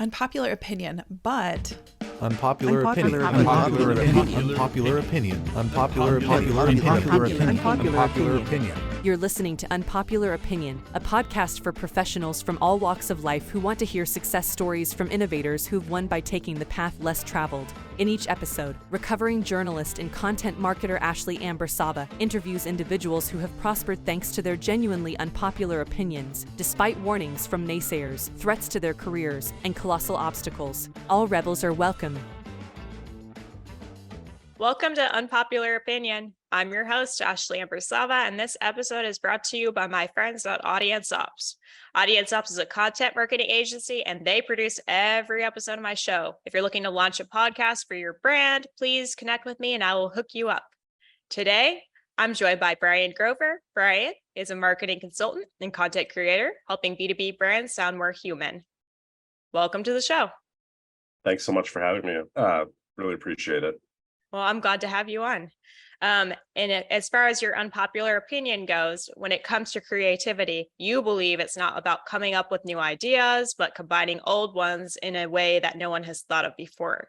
Unpopular opinion, but Unpopular opinion. Unpopular opinion. Unpopular opinion. You're listening to Unpopular Opinion, a podcast for professionals from all walks of life who want to hear success stories from innovators who've won by taking the path less traveled. In each episode, recovering journalist and content marketer Ashley Amber Saba interviews individuals who have prospered thanks to their genuinely unpopular opinions, despite warnings from naysayers, threats to their careers, and colossal obstacles. All rebels are welcome. Welcome to Unpopular Opinion. I'm your host, Ashley Amber Saba, and this episode is brought to you by my friends at Audience Ops. Audience Ops is a content marketing agency, and they produce every episode of my show. If you're looking to launch a podcast for your brand, please connect with me and I will hook you up. Today, I'm joined by Bryan Grover. Bryan is a marketing consultant and content creator, helping B2B brands sound more human. Welcome to the show. Thanks so much for having me. Really appreciate it. Well, I'm glad to have you on. And as far as your unpopular opinion goes, when it comes to creativity, you believe it's not about coming up with new ideas, but combining old ones in a way that no one has thought of before.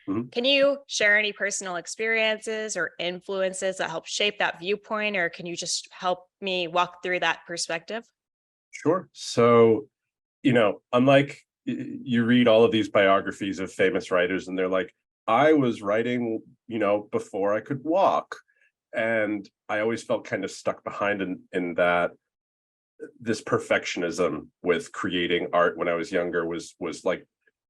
Mm-hmm. Can you share any personal experiences or influences that help shape that viewpoint, or can you just help me walk through that perspective? Sure. So, unlike you read all of these biographies of famous writers and they're like, I was writing, before I could walk. And I always felt kind of stuck behind in that this perfectionism with creating art when I was younger was like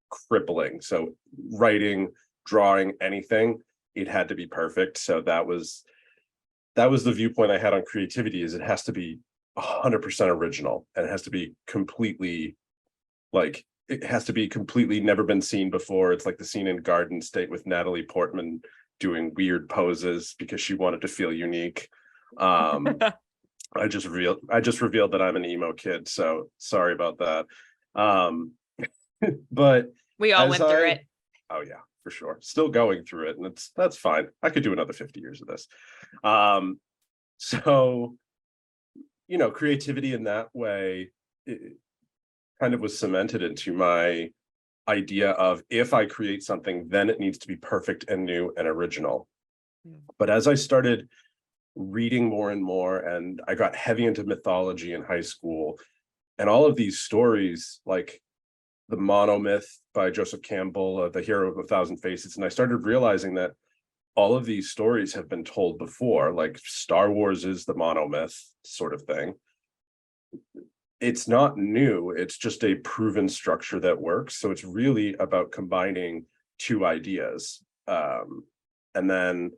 crippling. So writing, drawing, anything, it had to be perfect. So that was the viewpoint I had on creativity, is it has to be 100% original, and it has to be completely never been seen before. It's like the scene in Garden State with Natalie Portman doing weird poses because she wanted to feel unique. I just revealed that I'm an emo kid, so sorry about that. But we all went through it. Oh yeah, for sure. Still going through it, and that's fine. I could do another 50 years of this. So creativity in that way, kind of was cemented into my idea of, if I create something, then it needs to be perfect and new and original. But as I started reading more and more, and I got heavy into mythology in high school, and all of these stories, like the monomyth by Joseph Campbell, The Hero of a Thousand Faces, and I started realizing that all of these stories have been told before, like Star Wars is the monomyth sort of thing. It's not new, it's just a proven structure that works. So it's really about combining two ideas. And then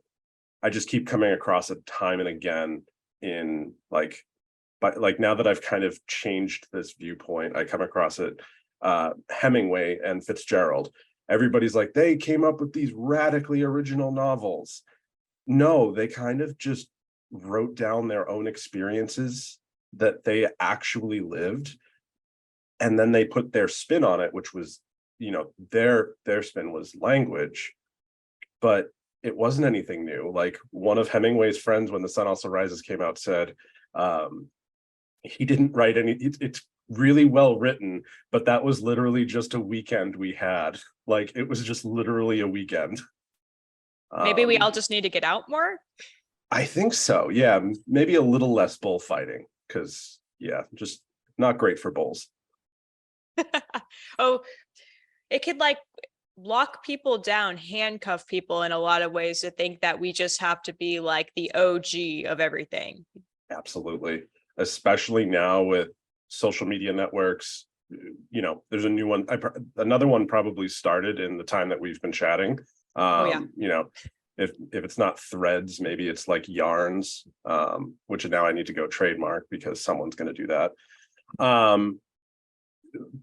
I just keep coming across it time and again in now that I've kind of changed this viewpoint, I come across it, Hemingway and Fitzgerald. Everybody's like, they came up with these radically original novels. No, they kind of just wrote down their own experiences that they actually lived, and then they put their spin on it, which was, their spin was language, but it wasn't anything new. Like, one of Hemingway's friends, when The Sun Also Rises came out, said he didn't write any, it's really well written, but that was literally just a weekend we had. Like, it was just literally a weekend. Maybe we all just need to get out more. I think so. Yeah, maybe a little less bullfighting. Because, just not great for bulls. Oh, it could lock people down, handcuff people in a lot of ways to think that we just have to be like the OG of everything. Absolutely. Especially now with social media networks. There's a new one. Another one probably started in the time that we've been chatting. If it's not Threads, maybe it's like Yarns, which now I need to go trademark because someone's going to do that.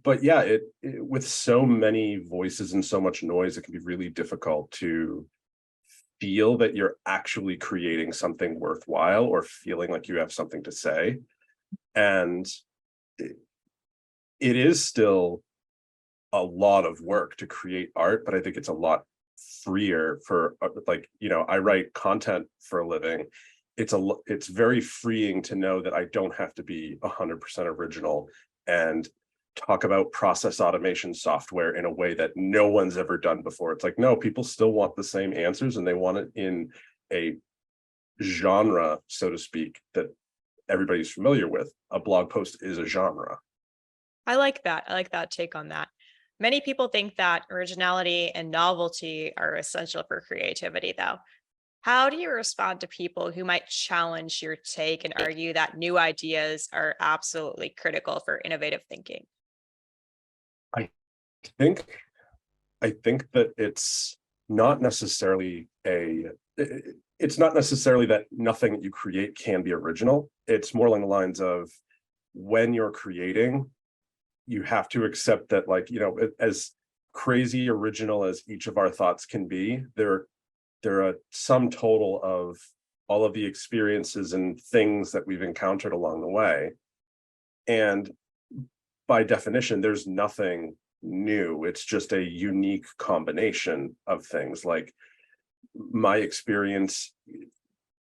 But yeah, it with so many voices and so much noise, it can be really difficult to feel that you're actually creating something worthwhile or feeling like you have something to say. And it is still a lot of work to create art, but I think it's a lot freer for I write content for a living. It's very freeing to know that I don't have to be 100% original and talk about process automation software in a way that no one's ever done before. It's like, no, people still want the same answers, and they want it in a genre, so to speak, that everybody's familiar with. A blog post is a genre. I like that. I like that take on that. Many people think that originality and novelty are essential for creativity, though. How do you respond to people who might challenge your take and argue that new ideas are absolutely critical for innovative thinking? I think I think that it's not necessarily that nothing that you create can be original. It's more along the lines of, when you're creating, you have to accept that, like, as crazy original as each of our thoughts can be, they're a sum total of all of the experiences and things that we've encountered along the way. And by definition, there's nothing new. It's just a unique combination of things. Like, my experience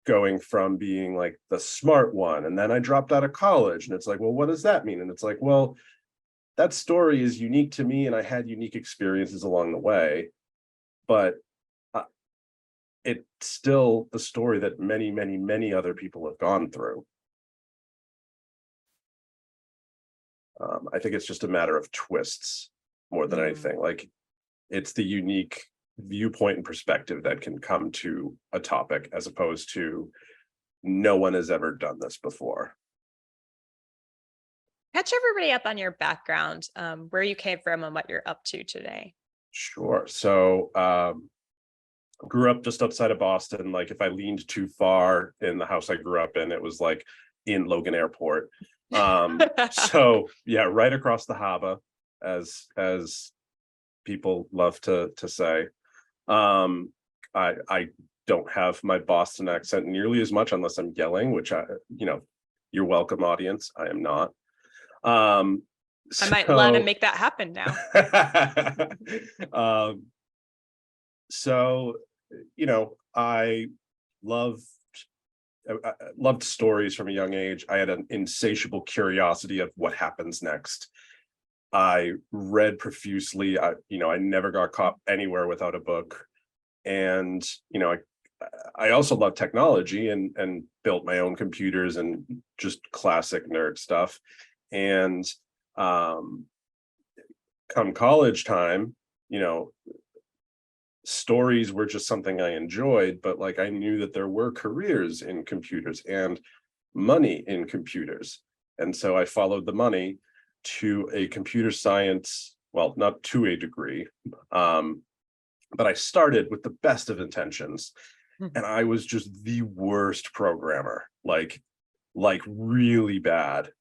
going from being like the smart one, and then I dropped out of college, and it's like, well, what does that mean? And it's like, well, that story is unique to me, and I had unique experiences along the way, but it's still the story that many, many, many other people have gone through. I think it's just a matter of twists more than anything. Like, it's the unique viewpoint and perspective that can come to a topic, as opposed to, no one has ever done this before. Catch everybody up on your background, where you came from and what you're up to today. Sure. So grew up just outside of Boston. Like, if I leaned too far in the house I grew up in, it was like in Logan Airport. So yeah, right across the harbor, as people love to say. I don't have my Boston accent nearly as much unless I'm yelling, which you're welcome, audience. I am not. I might let him make that happen now. So, I loved stories from a young age. I had an insatiable curiosity of what happens next. I read profusely. I never got caught anywhere without a book. And, I also love technology and built my own computers and just classic nerd stuff. And come college time, stories were just something I enjoyed, but like, I knew that there were careers in computers and money in computers. And so I followed the money to a computer science, well, not to a degree, but I started with the best of intentions, and I was just the worst programmer, like really bad.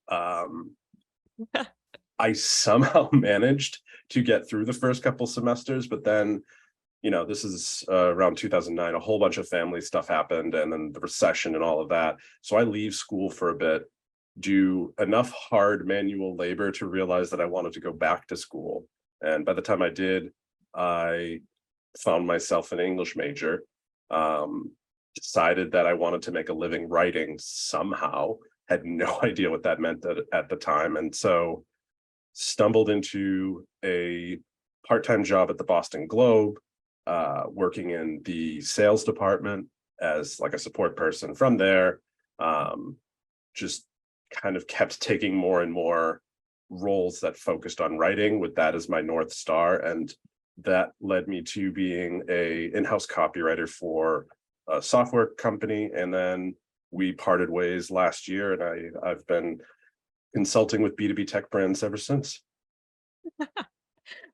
I somehow managed to get through the first couple semesters, but then, this is around 2009, a whole bunch of family stuff happened, and then the recession and all of that. So I leave school for a bit, do enough hard manual labor to realize that I wanted to go back to school. And by the time I did, I found myself an English major, decided that I wanted to make a living writing somehow, had no idea what that meant at the time. And so stumbled into a part-time job at the Boston Globe, working in the sales department as like a support person. From there, just kind of kept taking more and more roles that focused on writing, with that as my North Star. And that led me to being a in-house copywriter for a software company. And then we parted ways last year, and I've been consulting with B2B tech brands ever since.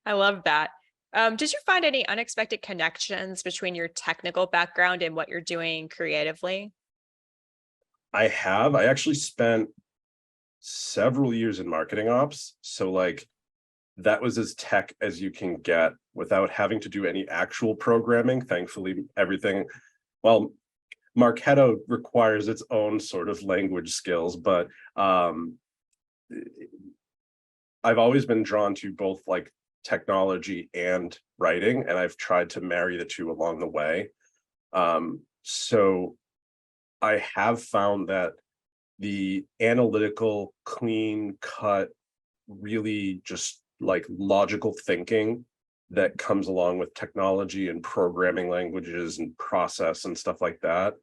I love that. Did you find any unexpected connections between your technical background and what you're doing creatively? I actually spent several years in marketing ops. So like, that was as tech as you can get without having to do any actual programming. Thankfully, everything, well, Marketo requires its own sort of language skills, but I've always been drawn to both like technology and writing, and I've tried to marry the two along the way. So I have found that the analytical, clean cut really just like logical thinking that comes along with technology and programming languages and process and stuff like that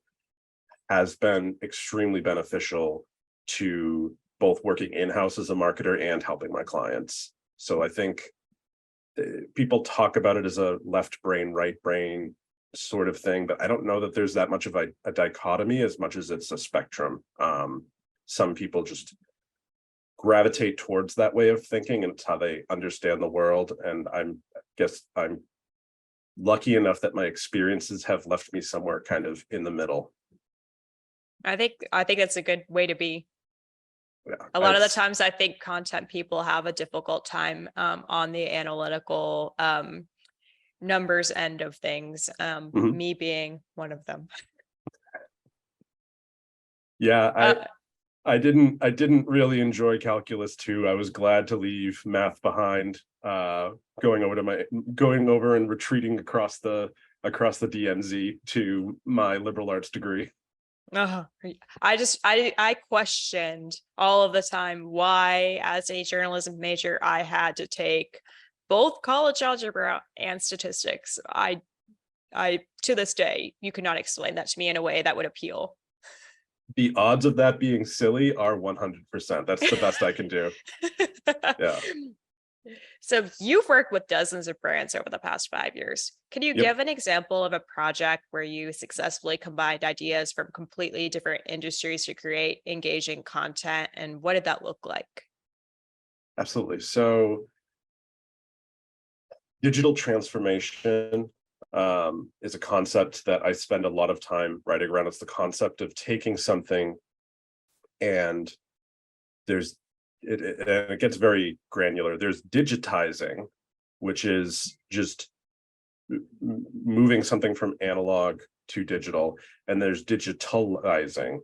has been extremely beneficial to both working in-house as a marketer and helping my clients. So I think people talk about it as a left brain, right brain sort of thing, but I don't know that there's that much of a dichotomy as much as it's a spectrum. Some people just gravitate towards that way of thinking, and it's how they understand the world. And guess I'm lucky enough that my experiences have left me somewhere kind of in the middle. I think that's a good way to be. Yeah, A lot of the times I think content people have a difficult time on the analytical numbers end of things, me being one of them. Yeah, I didn't really enjoy calculus 2. I was glad to leave math behind, going over and retreating across the DMZ to my liberal arts degree. I questioned all of the time why, as a journalism major, I had to take both college algebra and statistics. I to this day, you could not explain that to me in a way that would appeal. The odds of that being silly are 100%. That's the best I can do. Yeah. So you've worked with dozens of brands over the past 5 years. Can you give an example of a project where you successfully combined ideas from completely different industries to create engaging content? And what did that look like? Absolutely. So digital transformation is a concept that I spend a lot of time writing around. It's the concept of taking something and it gets very granular. There's digitizing, which is just moving something from analog to digital, and there's digitalizing,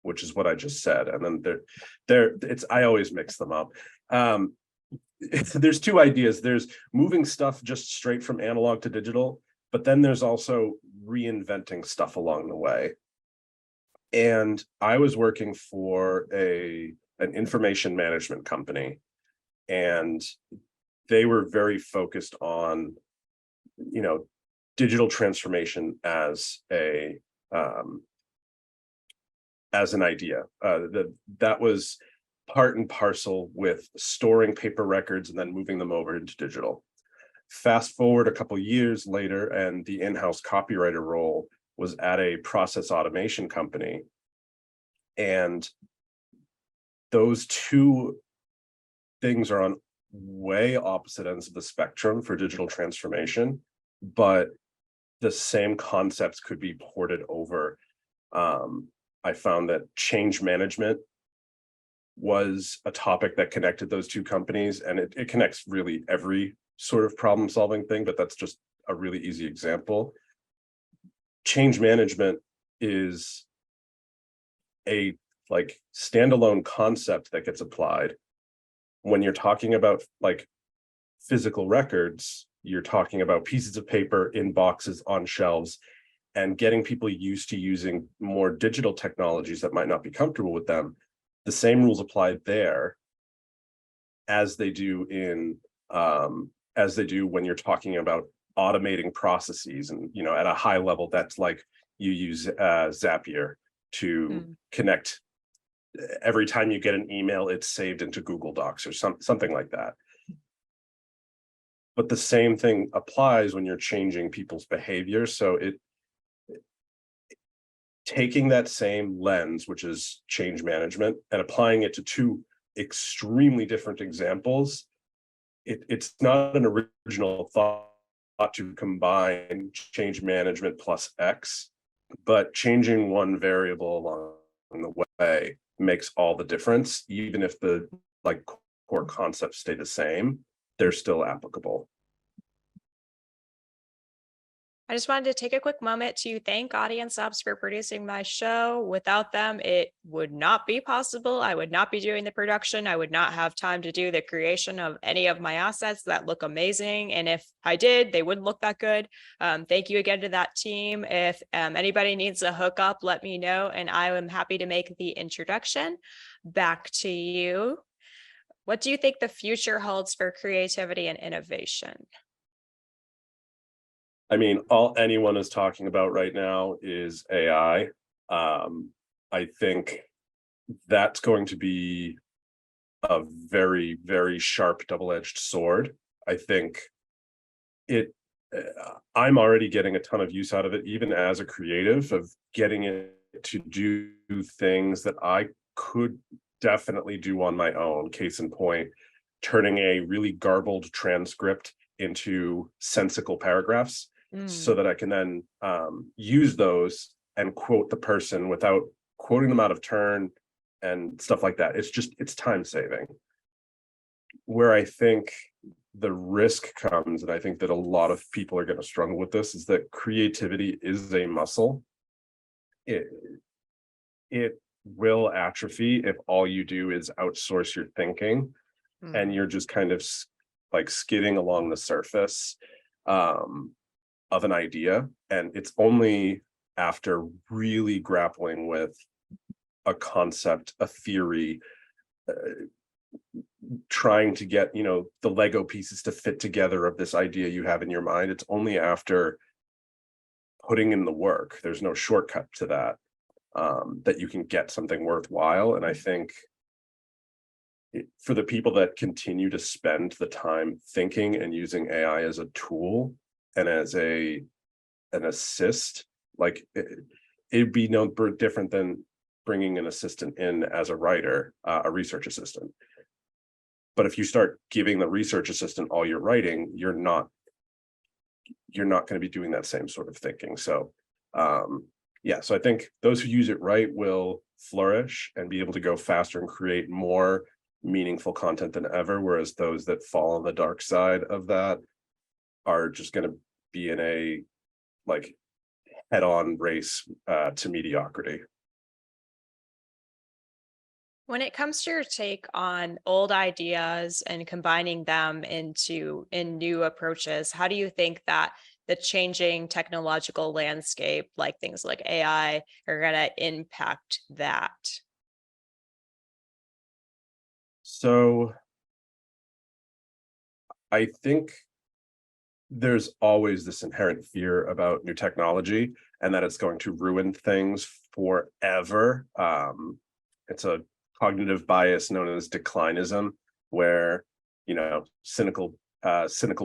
which is what I just said. And then I always mix them up. There's two ideas. There's moving stuff just straight from analog to digital, but then there's also reinventing stuff along the way. And I was working for an information management company, and they were very focused on, digital transformation as an idea. That was part and parcel with storing paper records and then moving them over into digital. Fast forward a couple years later, and the in-house copywriter role was at a process automation company. And those two things are on way opposite ends of the spectrum for digital transformation, but the same concepts could be ported over. I found that change management was a topic that connected those two companies, and it connects really every sort of problem solving thing, but that's just a really easy example. Change management is a standalone concept that gets applied. When you're talking about physical records, you're talking about pieces of paper in boxes on shelves, and getting people used to using more digital technologies that might not be comfortable with them. The same rules apply there as they do when you're talking about automating processes. And at a high level, that's like you use Zapier to connect. Every time you get an email, it's saved into Google Docs or something like that. But the same thing applies when you're changing people's behavior. So taking that same lens, which is change management, and applying it to two extremely different examples, it's not an original thought to combine change management plus X, but changing one variable along the way makes all the difference. Even if the core concepts stay the same, they're still applicable. I just wanted to take a quick moment to thank Audience Ops for producing my show. Without them, it would not be possible. I would not be doing the production. I would not have time to do the creation of any of my assets that look amazing. And if I did, they wouldn't look that good. Thank you again to that team. If anybody needs a hookup, let me know, and I am happy to make the introduction. Back to you. What do you think the future holds for creativity and innovation? I mean, all anyone is talking about right now is AI. I think that's going to be a very, very sharp double-edged sword. I think it, I'm already getting a ton of use out of it, even as a creative, of getting it to do things that I could definitely do on my own. Case in point, turning a really garbled transcript into sensical paragraphs so that I can then use those and quote the person without quoting them out of turn and stuff like that. It's time saving. Where I think the risk comes, and I think that a lot of people are going to struggle with this, is that creativity is a muscle. It will atrophy if all you do is outsource your thinking and you're just kind of like skidding along the surface of an idea. And it's only after really grappling with a concept, a theory, trying to get, the Lego pieces to fit together of this idea you have in your mind. It's only after putting in the work, there's no shortcut to that, that you can get something worthwhile. And I think for the people that continue to spend the time thinking and using AI as a tool and as an assist, like it'd be no different than bringing an assistant in as a writer, a research assistant. But if you start giving the research assistant all your writing, you're not going to be doing that same sort of thinking. So so I think those who use it right will flourish and be able to go faster and create more meaningful content than ever, whereas those that fall on the dark side of that are just going to be in a like head-on race to mediocrity. When it comes to your take on old ideas and combining them in new approaches, how do you think that the changing technological landscape, like things like AI, are going to impact that? So I think there's always this inherent fear about new technology and that it's going to ruin things forever. It's a cognitive bias known as declinism, where cynical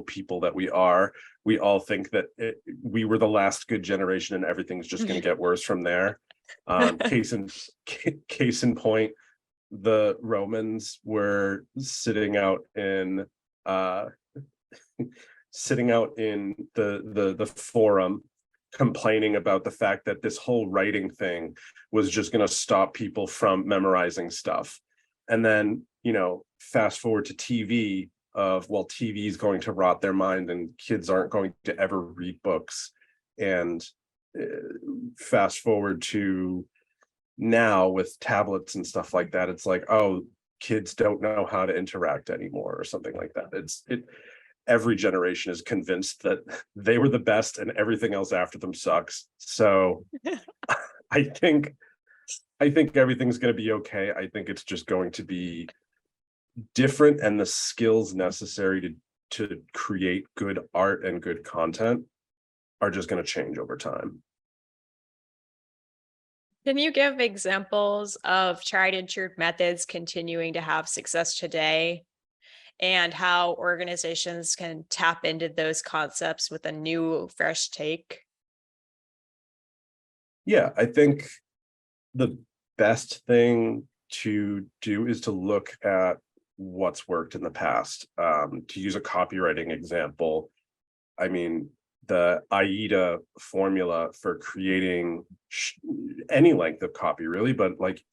people that we all think that we were the last good generation and everything's just going to get worse from there. Case in point, the Romans were sitting out in the forum, complaining about the fact that this whole writing thing was just going to stop people from memorizing stuff. And then, fast forward to TV TV is going to rot their mind and kids aren't going to ever read books. And fast forward to now with tablets and stuff like that, it's like, oh, kids don't know how to interact anymore or something like that. Every generation is convinced that they were the best and everything else after them sucks. So I think everything's going to be okay. I think it's just going to be different, and the skills necessary to create good art and good content are just going to change over time. Can you give examples of tried and true methods continuing to have success today, and how organizations can tap into those concepts with a new, fresh take? Yeah, I think the best thing to do is to look at what's worked in the past. To use a copywriting example, I mean, the AIDA formula for creating any length of copy, really, but like,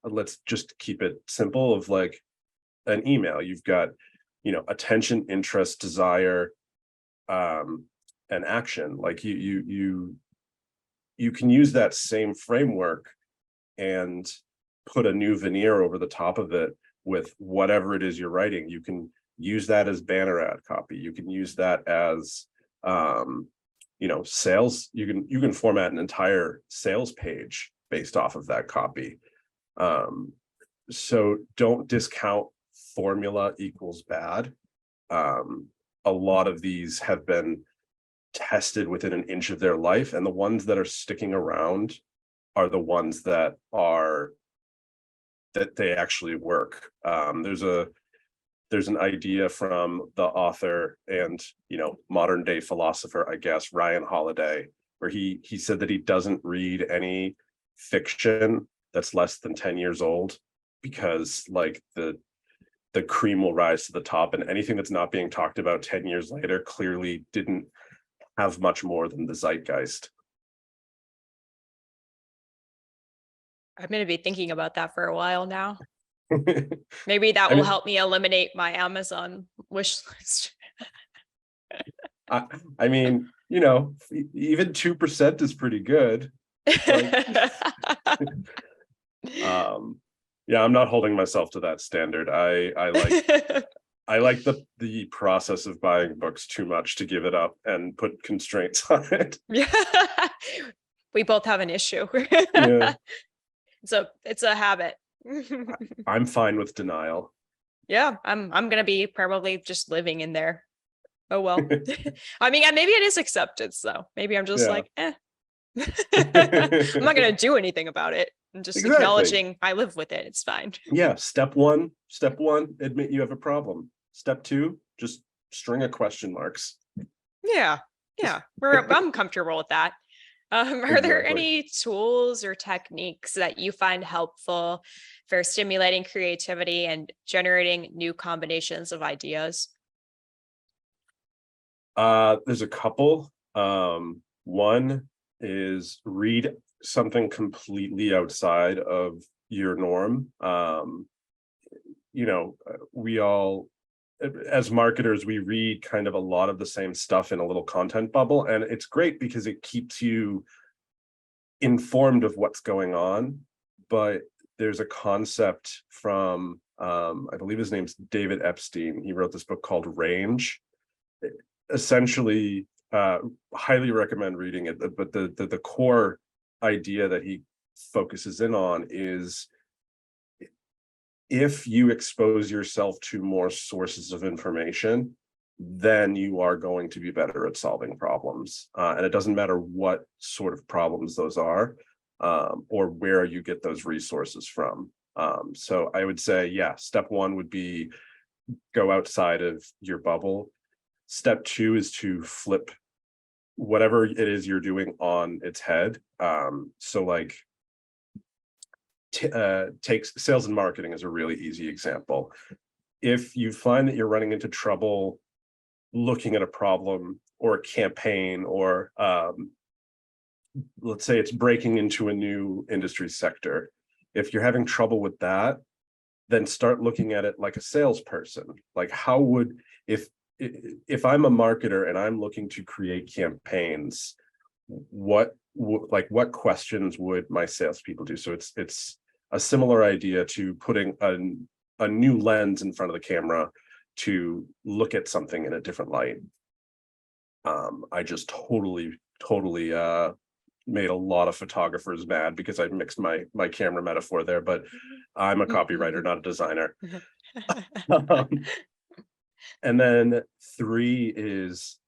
let's just keep it simple of like an email. You've got, attention, interest, desire, and action. Like you can use that same framework and put a new veneer over the top of it with whatever it is you're writing. You can use that as banner ad copy. You can use that as sales. You can format an entire sales page based off of that copy. So don't discount formula equals bad. A lot of these have been tested within an inch of their life, and the ones that are sticking around are the ones that they actually work. There's an idea from the author and modern day philosopher, I guess, Ryan Holiday, where he said that he doesn't read any fiction that's less than 10 years old, because like the cream will rise to the top, and anything that's not being talked about 10 years later clearly didn't have much more than the zeitgeist. I'm going to be thinking about that for a while now. Maybe that I will mean, help me eliminate my Amazon wish list. I mean, even 2% is pretty good. Yeah, I'm not holding myself to that standard. I like the process of buying books too much to give it up and put constraints on it. Yeah. We both have an issue. Yeah. It's a habit. I'm fine with denial. Yeah, I'm gonna be probably just living in there. Oh well. I mean, maybe it is acceptance though. Maybe I'm just like, I'm not gonna do anything about it. I'm just acknowledging I live with it. It's fine. Yeah. Step one, admit you have a problem. Step 2, just string of question marks. Yeah. I'm comfortable with that. Are there any tools or techniques that you find helpful for stimulating creativity and generating new combinations of ideas? There's a couple. One is read something completely outside of your norm. We all, as marketers, we read kind of a lot of the same stuff in a little content bubble, and it's great because it keeps you informed of what's going on. But there's a concept from I believe his name's David Epstein. He wrote this book called Range. Essentially, highly recommend reading it, but the core idea that he focuses in on is, if you expose yourself to more sources of information, then you are going to be better at solving problems. And it doesn't matter what sort of problems those are, or where you get those resources from. So I would say, yeah, step 1 would be go outside of your bubble. Step 2 is to flip whatever it is you're doing on its head. So like, takes sales and marketing as a really easy example. If you find that you're running into trouble looking at a problem or a campaign, or let's say it's breaking into a new industry sector, if you're having trouble with that, then start looking at it like a salesperson. Like, how would, if I'm a marketer and I'm looking to create campaigns, what questions would my salespeople do? So it's a similar idea to putting a new lens in front of the camera to look at something in a different light. I just totally made a lot of photographers mad because I mixed my camera metaphor there, but I'm a copywriter, not a designer. And then 3 is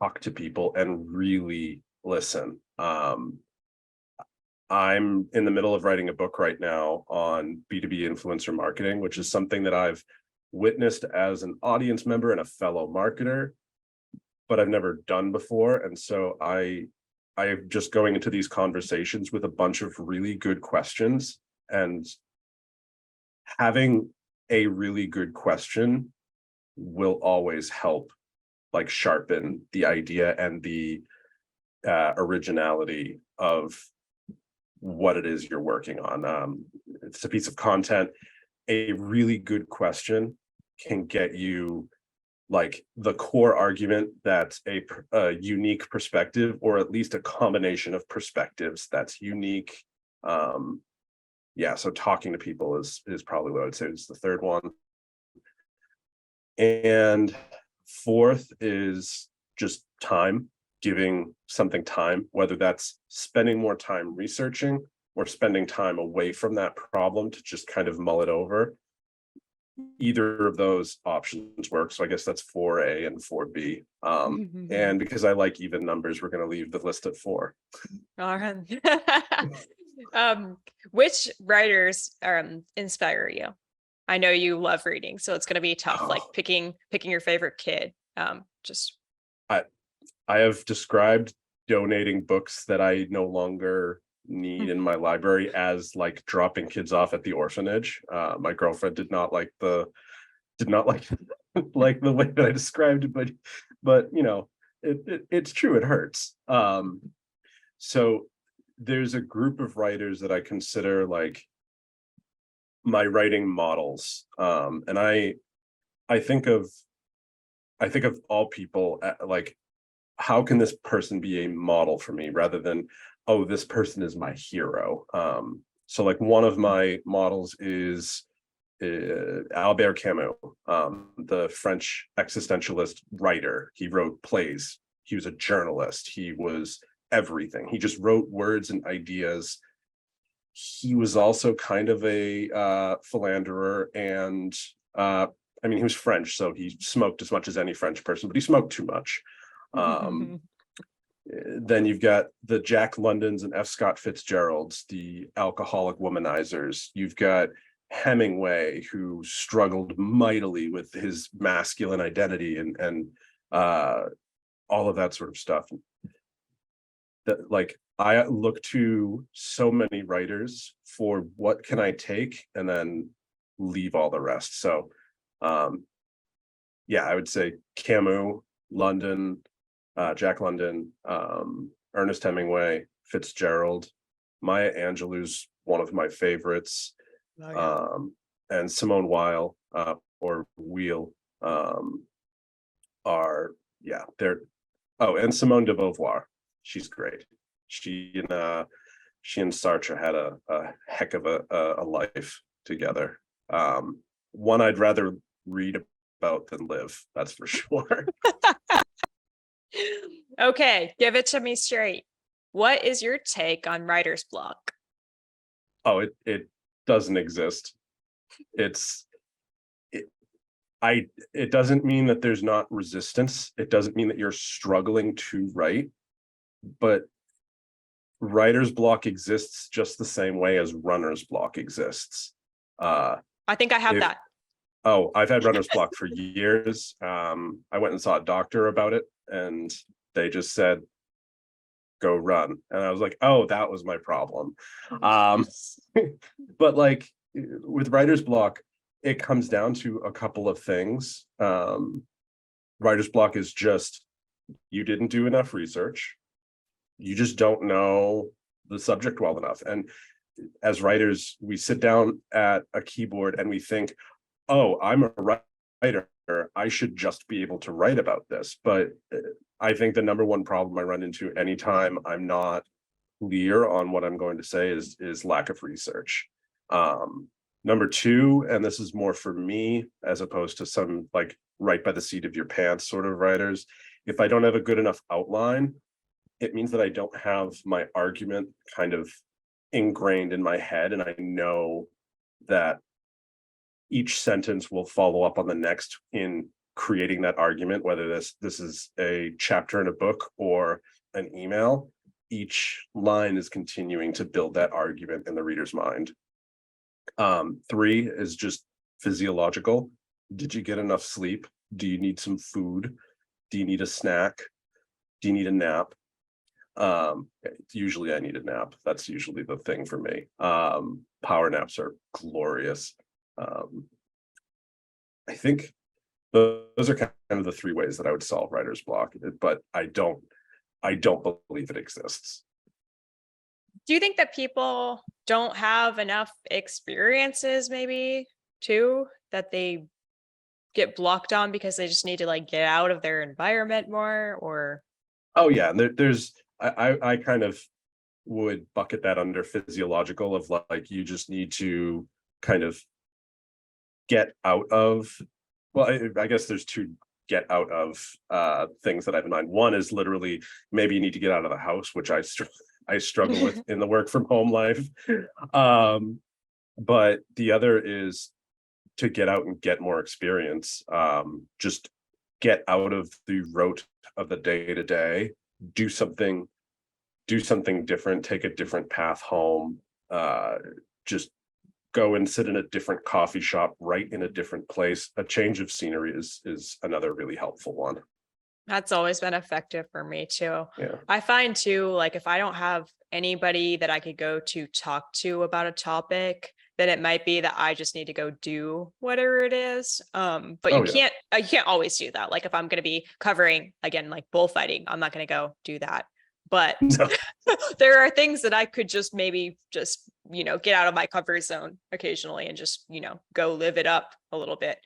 talk to people and really listen. I'm in the middle of writing a book right now on B2B influencer marketing, which is something that I've witnessed as an audience member and a fellow marketer, but I've never done before. And so I'm just going into these conversations with a bunch of really good questions, and having a really good question will always help like sharpen the idea and the originality of what it is you're working on. It's a piece of content. A really good question can get you like the core argument that's a unique perspective, or at least a combination of perspectives that's unique. So talking to people is probably what I would say is the 3rd one. And 4th is just time, giving something time, whether that's spending more time researching or spending time away from that problem to just kind of mull it over. either of those options work. So I guess that's 4A and 4B. And because I like even numbers, we're going to leave the list at 4. All right. Which writers inspire you? I know you love reading, so it's going to be tough, like picking your favorite kid. Just I have described donating books that I no longer need in my library as like dropping kids off at the orphanage. My girlfriend did not like like the way that I described it, but you know, it's true, it hurts. So there's a group of writers that I consider like my writing models. And I think of all people like, how can this person be a model for me rather than, oh, this person is my hero. So like one of my models is Albert Camus, the French existentialist writer. He wrote plays. He was a journalist. He was everything. He just wrote words and ideas. He was also kind of a philanderer, and I mean, he was French, so he smoked as much as any French person, but he smoked too much. Then you've got the Jack Londons and F. Scott Fitzgeralds, the alcoholic womanizers. You've got Hemingway, who struggled mightily with his masculine identity and all of that sort of stuff. That, like, I look to so many writers for what can I take and then leave all the rest. So yeah, I would say Camus, London, Jack London, Ernest Hemingway, Fitzgerald, Maya Angelou's one of my favorites. And Simone Weil or Weil are, yeah, they're, and Simone de Beauvoir. She's great. She and Sartre had a heck of a life together. One I'd rather read about than live, that's for sure. Okay, give it to me straight. What is your take on writer's block? Oh, it doesn't exist. It doesn't mean that there's not resistance. It doesn't mean that you're struggling to write, but writer's block exists just the same way as runner's block exists. I think I have that. Oh, I've had runner's block for years. I went and saw a doctor about it, and they just said, go run. And I was like, oh, that was my problem. But like with writer's block, it comes down to a couple of things. Writer's block is just, you didn't do enough research. You just don't know the subject well enough. And as writers, we sit down at a keyboard and we think, oh, I'm a writer, I should just be able to write about this. But I think the number one problem I run into anytime I'm not clear on what I'm going to say is lack of research. Number two, and this is more for me as opposed to some like right by the seat of your pants sort of writers, if I don't have a good enough outline, it means that I don't have my argument kind of ingrained in my head, and I know that each sentence will follow up on the next in creating that argument, whether this is a chapter in a book or an email. Each line is continuing to build that argument in the reader's mind. 3 is just physiological. Did you get enough sleep? Do you need some food? Do you need a snack? Do you need a nap? Usually I need a nap. That's usually the thing for me. Power naps are glorious. I think those are kind of the 3 ways that I would solve writer's block, but I don't believe it exists. Do you think that people don't have enough experiences maybe too, that they get blocked on because they just need to like get out of their environment more? Or oh yeah, I kind of would bucket that under physiological, of like you just need to kind of get out of, well, I guess there's 2 get out of things that I have in mind. One is literally maybe you need to get out of the house, which I struggle with in the work from home life. But the other is to get out and get more experience. Just get out of the rote of the day to day, do something different, take a different path home, just go and sit in a different coffee shop, write in a different place. A change of scenery is another really helpful one. That's always been effective for me too. Yeah. I find too, like if I don't have anybody that I could go to talk to about a topic, then it might be that I just need to go do whatever it is. But you can't always do that. Like if I'm going to be covering again, like bullfighting, I'm not going to go do that. But No. there are things that I could just maybe just, get out of my comfort zone occasionally and just, go live it up a little bit.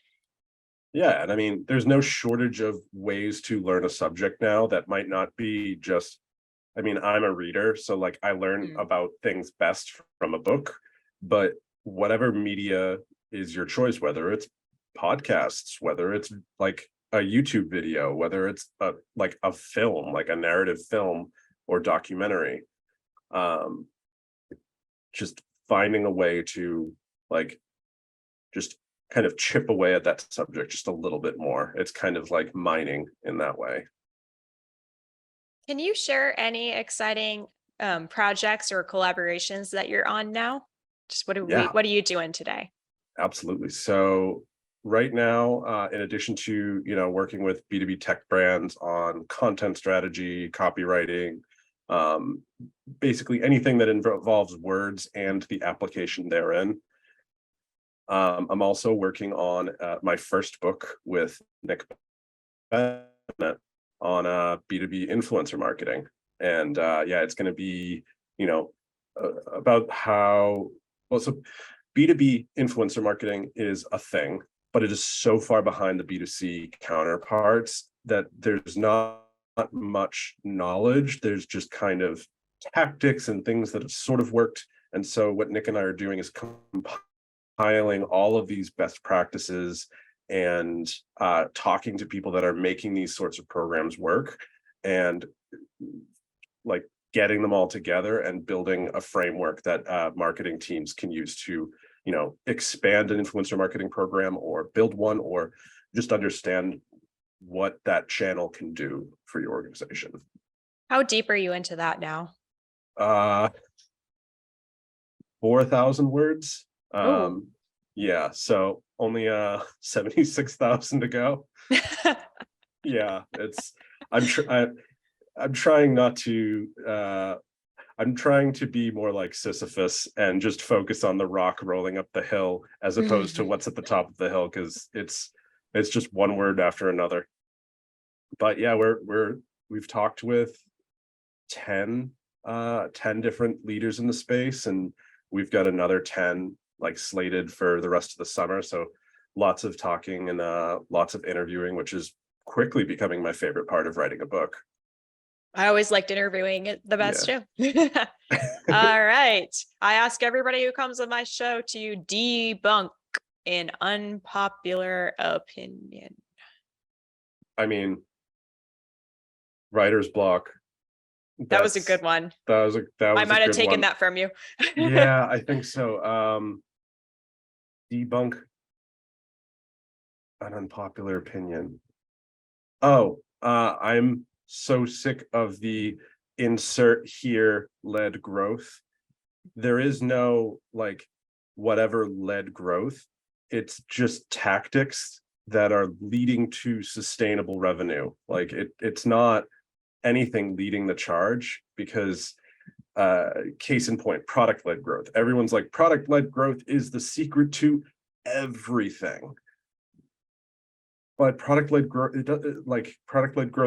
Yeah, and I mean, there's no shortage of ways to learn a subject now that might not be just, I mean, I'm a reader, so like I learn about things best from a book, but whatever media is your choice, whether it's podcasts, whether it's like a YouTube video, whether it's a film, like a narrative film or documentary, just finding a way to like just kind of chip away at that subject just a little bit more. It's kind of like mining in that way. Can you share any exciting projects or collaborations that you're on now? Just what are you doing today? Absolutely. So right now, in addition to working with B2B tech brands on content strategy, copywriting, basically anything that involves words and the application therein. I'm also working on my first book with Nick Bennett on B2B influencer marketing. And it's going to be, about how, so B2B influencer marketing is a thing, but it is so far behind the B2C counterparts that there's not much knowledge. There's just kind of tactics and things that have sort of worked. And so what Nick and I are doing is compiling all of these best practices and talking to people that are making these sorts of programs work and like getting them all together and building a framework that marketing teams can use to, expand an influencer marketing program or build one or just understand what that channel can do for your organization. How deep are you into that now? 4,000 words. Oh. Yeah, so only 76,000 to go. Yeah, I'm trying not to I'm trying to be more like Sisyphus and just focus on the rock rolling up the hill as opposed to what's at the top of the hill, because it's just one word after another. But yeah, we've talked with 10 different leaders in the space, and we've got another 10 like slated for the rest of the summer. So lots of talking and lots of interviewing, which is quickly becoming my favorite part of writing a book. I always liked interviewing it the best too. All right. I ask everybody who comes on my show to debunk an unpopular opinion. I mean, writer's block. That was a good one. I might have taken that from you. Yeah, I think so. Debunk an unpopular opinion. I'm so sick of the insert here led growth. There is no like whatever led growth. It's just tactics that are leading to sustainable revenue. Like it's not anything leading the charge, because case in point, product-led growth. Everyone's like, product-led growth is the secret to everything. But product-led growth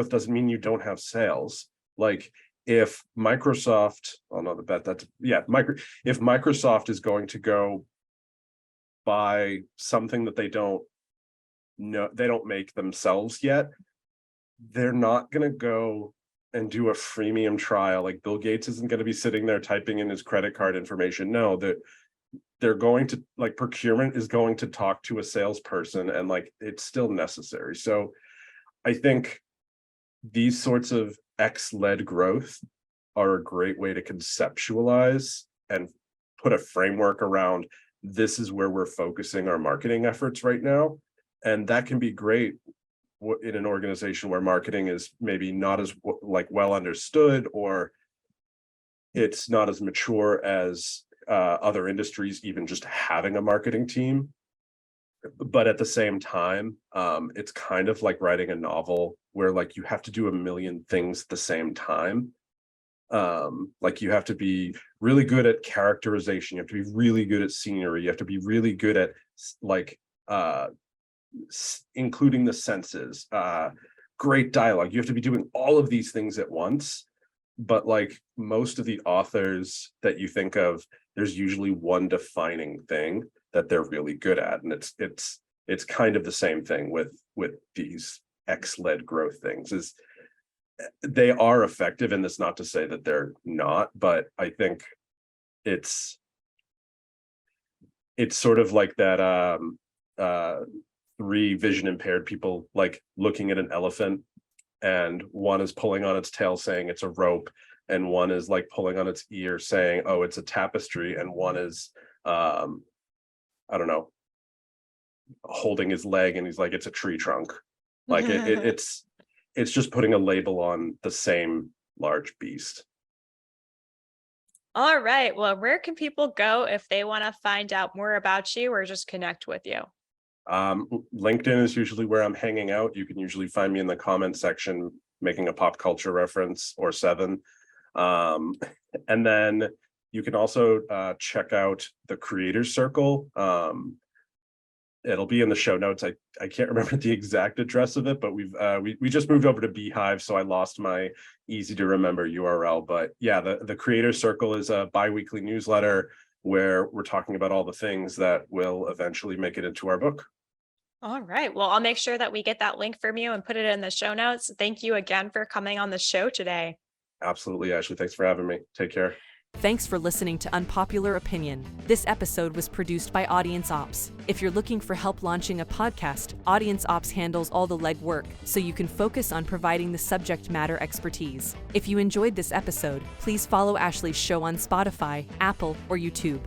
doesn't mean you don't have sales. Like if Microsoft, if Microsoft is going to go buy something that they don't make themselves yet, they're not going to go and do a freemium trial. Like Bill Gates isn't going to be sitting there typing in his credit card information. No, they're going to, like, procurement is going to talk to a salesperson, and like it's still necessary. So I think these sorts of X-led growth are a great way to conceptualize and put a framework around this is where we're focusing our marketing efforts right now. And that can be great in an organization where marketing is maybe not as well understood, or it's not as mature as other industries, even just having a marketing team. But at the same time, it's kind of like writing a novel where like you have to do a million things at the same time. Like you have to be really good at characterization, you have to be really good at scenery, you have to be really good at like including the senses, great dialogue. You have to be doing all of these things at once. But like most of the authors that you think of, there's usually one defining thing that they're really good at, and it's kind of the same thing with these X-led growth things. Is they are effective, and that's not to say that they're not, but I think it's sort of like that three vision impaired people like looking at an elephant, and one is pulling on its tail saying it's a rope, and one is like pulling on its ear saying, oh, it's a tapestry, and one is I don't know, holding his leg and he's like, it's a tree trunk. Like it's just putting a label on the same large beast. All right. Well, where can people go if they want to find out more about you or just connect with you? LinkedIn is usually where I'm hanging out. You can usually find me in the comment section making a pop culture reference or Seven. And then you can also check out the Creators Circle. It'll be in the show notes. I can't remember the exact address of it, but we just moved over to Beehive, so I lost my easy to remember URL. But yeah, the Creators Circle is a bi-weekly newsletter where we're talking about all the things that will eventually make it into our book. All right. Well, I'll make sure that we get that link from you and put it in the show notes. Thank you again for coming on the show today. Absolutely, Ashley. Thanks for having me. Take care. Thanks for listening to Unpopular Opinion. This episode was produced by Audience Ops. If you're looking for help launching a podcast, Audience Ops handles all the legwork, so you can focus on providing the subject matter expertise. If you enjoyed this episode, please follow Ashley's show on Spotify, Apple, or YouTube.